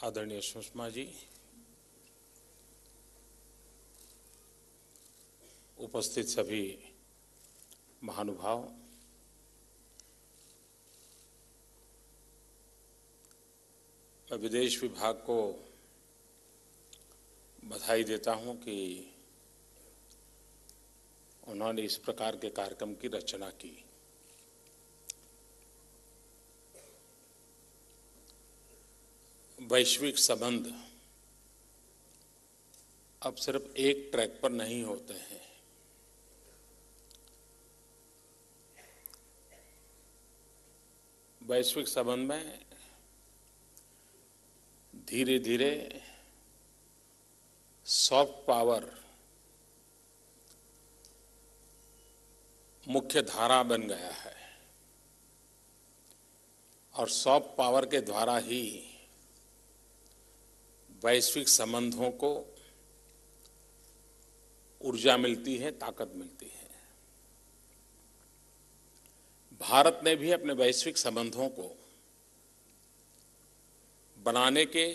आदरणीय सुषमा जी, उपस्थित सभी महानुभाव, मैं विदेश विभाग को बधाई देता हूं कि उन्होंने इस प्रकार के कार्यक्रम की रचना की। वैश्विक संबंध अब सिर्फ एक ट्रैक पर नहीं होते हैं। वैश्विक संबंध में धीरे धीरे सॉफ्ट पावर मुख्य धारा बन गया है और सॉफ्ट पावर के द्वारा ही वैश्विक संबंधों को ऊर्जा मिलती है, ताकत मिलती है। भारत ने भी अपने वैश्विक संबंधों को बनाने के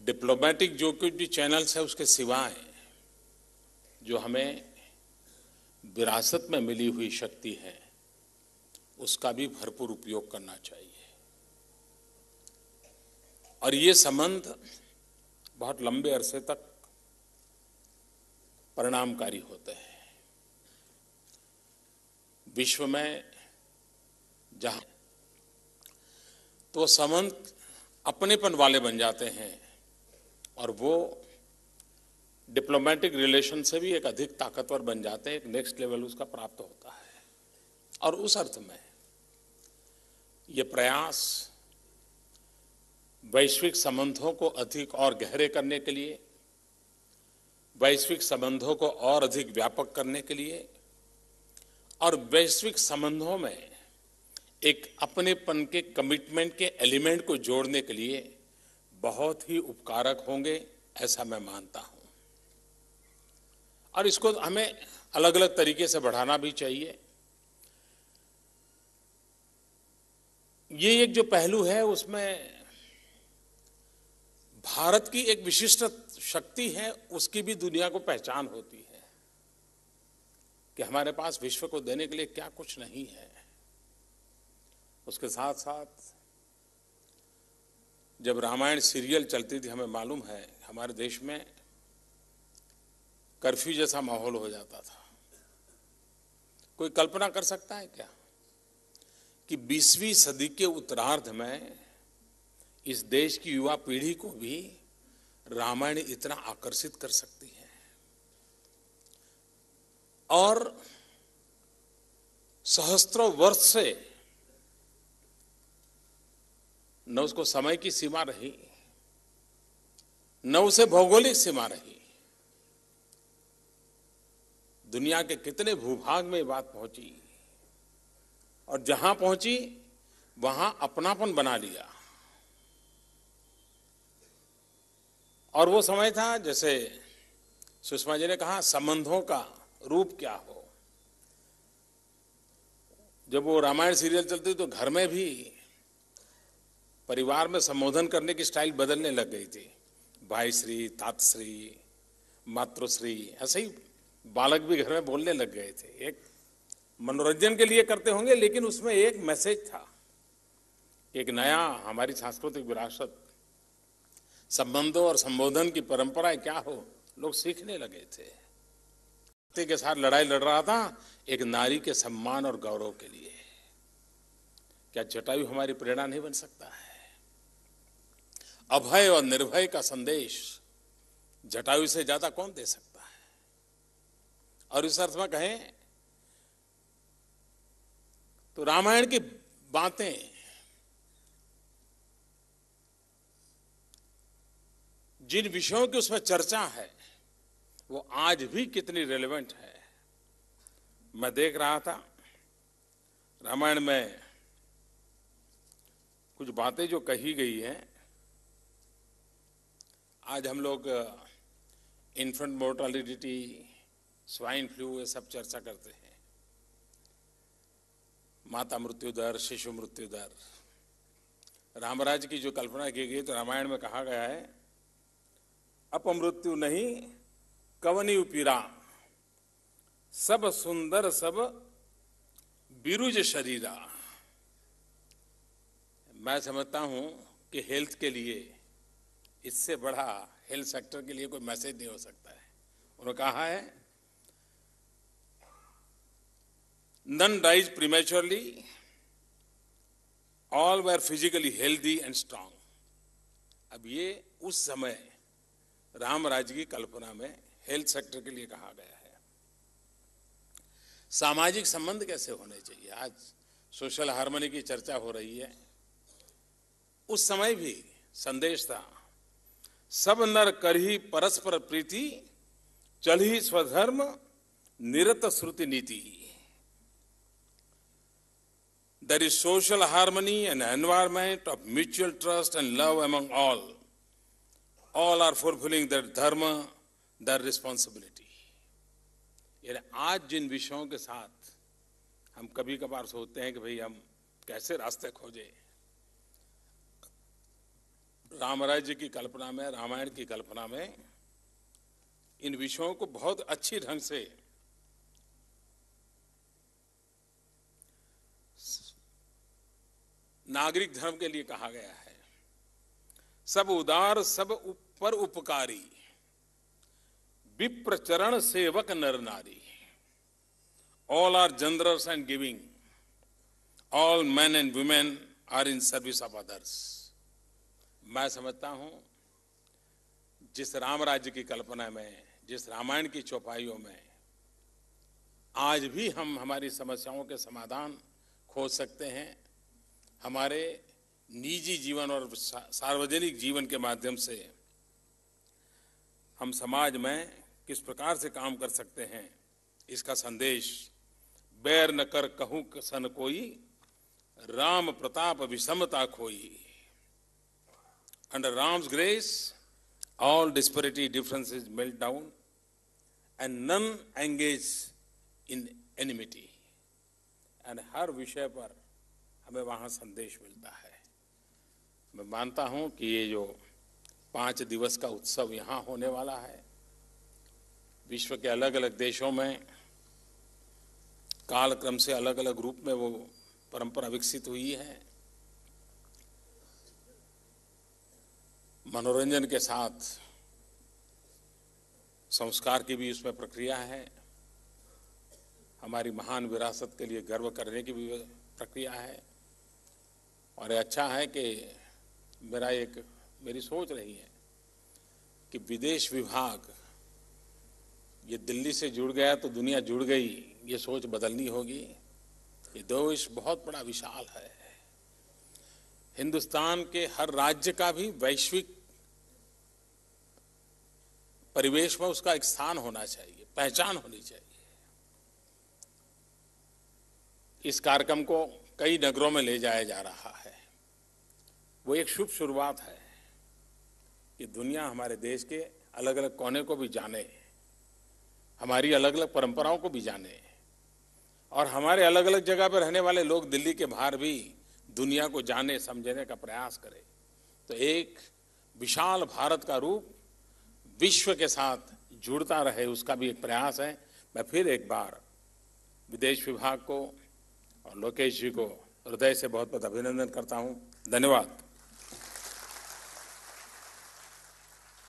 डिप्लोमेटिक जो कुछ भी चैनल्स है उसके सिवाय जो हमें विरासत में मिली हुई शक्ति है उसका भी भरपूर उपयोग करना चाहिए। और ये संबंध बहुत लंबे अरसे तक परिणामकारी होते हैं। विश्व में जहां तो संबंध अपनेपन वाले बन जाते हैं और वो डिप्लोमेटिक रिलेशन से भी एक अधिक ताकतवर बन जाते हैं, एक नेक्स्ट लेवल उसका प्राप्त होता है। और उस अर्थ में ये प्रयास वैश्विक संबंधों को अधिक और गहरे करने के लिए, वैश्विक संबंधों को और अधिक व्यापक करने के लिए और वैश्विक संबंधों में एक अपनेपन के कमिटमेंट के एलिमेंट को जोड़ने के लिए बहुत ही उपकारक होंगे, ऐसा मैं मानता हूं। और इसको हमें अलग अलग तरीके से बढ़ाना भी चाहिए। ये एक जो पहलू है उसमें भारत की एक विशिष्ट शक्ति है, उसकी भी दुनिया को पहचान होती है कि हमारे पास विश्व को देने के लिए क्या कुछ नहीं है। उसके साथ साथ जब रामायण सीरियल चलती थी, हमें मालूम है हमारे देश में कर्फ्यू जैसा माहौल हो जाता था। कोई कल्पना कर सकता है क्या कि 20वीं सदी के उत्तरार्ध में इस देश की युवा पीढ़ी को भी रामायण इतना आकर्षित कर सकती है? और सहस्त्रों वर्ष से न उसको समय की सीमा रही, न उसे भौगोलिक सीमा रही। दुनिया के कितने भूभाग में बात पहुंची और जहां पहुंची वहां अपनापन बना लिया। और वो समय था, जैसे सुषमा जी ने कहा, संबंधों का रूप क्या हो। जब वो रामायण सीरियल चलती तो घर में भी परिवार में संबोधन करने की स्टाइल बदलने लग गई थी। भाईश्री, तातश्री, मातृश्री, ऐसे ही बालक भी घर में बोलने लग गए थे। एक मनोरंजन के लिए करते होंगे, लेकिन उसमें एक मैसेज था। एक नया हमारी सांस्कृतिक विरासत, संबंधों और संबोधन की परंपराएं क्या हो, लोग सीखने लगे थे। व्यक्ति के साथ लड़ाई लड़ रहा था एक नारी के सम्मान और गौरव के लिए। क्या जटायु हमारी प्रेरणा नहीं बन सकता है? अभय और निर्भय का संदेश जटायु से ज्यादा कौन दे सकता है? और इस अर्थ में कहें तो रामायण की बातें जिन विषयों की उसमें चर्चा है वो आज भी कितनी रेलेवेंट है। मैं देख रहा था रामायण में कुछ बातें जो कही गई हैं। आज हम लोग इन्फेंट मोर्टालिटी, स्वाइन फ्लू, ये सब चर्चा करते हैं। माता मृत्यु दर, शिशु मृत्यु दर, रामराज की जो कल्पना की गई तो रामायण में कहा गया है, अपमृत्यु नहीं कवनी उपीरा, सब सुंदर सब बिरुज शरीरा। मैं समझता हूं कि हेल्थ के लिए इससे बड़ा हेल्थ सेक्टर के लिए कोई मैसेज नहीं हो सकता है। उन्होंने कहा है, none dies prematurely, all were physically healthy and strong. अब ये उस समय राम राज्य की कल्पना में हेल्थ सेक्टर के लिए कहा गया है। सामाजिक संबंध कैसे होने चाहिए, आज सोशल हार्मनी की चर्चा हो रही है, उस समय भी संदेश था, सब नर करही परस्पर प्रीति, चलही स्वधर्म निरत श्रुति नीति। There is social harmony and environment of mutual trust and love among all. All are fulfilling their dharma, their responsibility. यानी आज जिन विषयों के साथ हम कभी कभार सोचते हैं कि भाई हम कैसे रास्ते खोजें, रामराज्य की कल्पना में, रामायण की कल्पना में इन विषयों को बहुत अच्छी ढंग से नागरिक धर्म के लिए कहा गया है। सब उदार सब पर उपकारी, विप्र चरण सेवक नर नारी, all are generous and giving, all man and women are in service of others. मैं समझता हूं जिस राम राज्य की कल्पना में, जिस रामायण की चौपाइयों में आज भी हम हमारी समस्याओं के समाधान खोज सकते हैं, हमारे निजी जीवन और सार्वजनिक जीवन के माध्यम से हम समाज में किस प्रकार से काम कर सकते हैं, इसका संदेश बैर न कर कहूं सन कोई, राम प्रताप विषमता खोई। Under Ram's grace, all disparity differences melt down and none engage in enmity. And हर विषय पर हमें वहां संदेश मिलता है। मैं मानता हूं कि ये जो 5 दिवस का उत्सव यहां होने वाला है, विश्व के अलग अलग देशों में कालक्रम से अलग अलग रूप में वो परंपरा विकसित हुई है। मनोरंजन के साथ संस्कार की भी उसमें प्रक्रिया है, हमारी महान विरासत के लिए गर्व करने की भी प्रक्रिया है। और ये अच्छा है कि मेरी सोच रही है कि विदेश विभाग ये दिल्ली से जुड़ गया तो दुनिया जुड़ गई, ये सोच बदलनी होगी। ये देश बहुत बड़ा विशाल है, हिंदुस्तान के हर राज्य का भी वैश्विक परिवेश में उसका एक स्थान होना चाहिए, पहचान होनी चाहिए। इस कार्यक्रम को कई नगरों में ले जाया जा रहा है, वो एक शुभ शुरुआत है कि दुनिया हमारे देश के अलग अलग कोने को भी जाने, हमारी अलग अलग परंपराओं को भी जाने, और हमारे अलग अलग जगह पर रहने वाले लोग दिल्ली के बाहर भी दुनिया को जाने समझने का प्रयास करें। तो एक विशाल भारत का रूप विश्व के साथ जुड़ता रहे, उसका भी एक प्रयास है। मैं फिर एक बार विदेश विभाग को और लोकेश जी को हृदय से बहुत बहुत अभिनंदन करता हूं। धन्यवाद।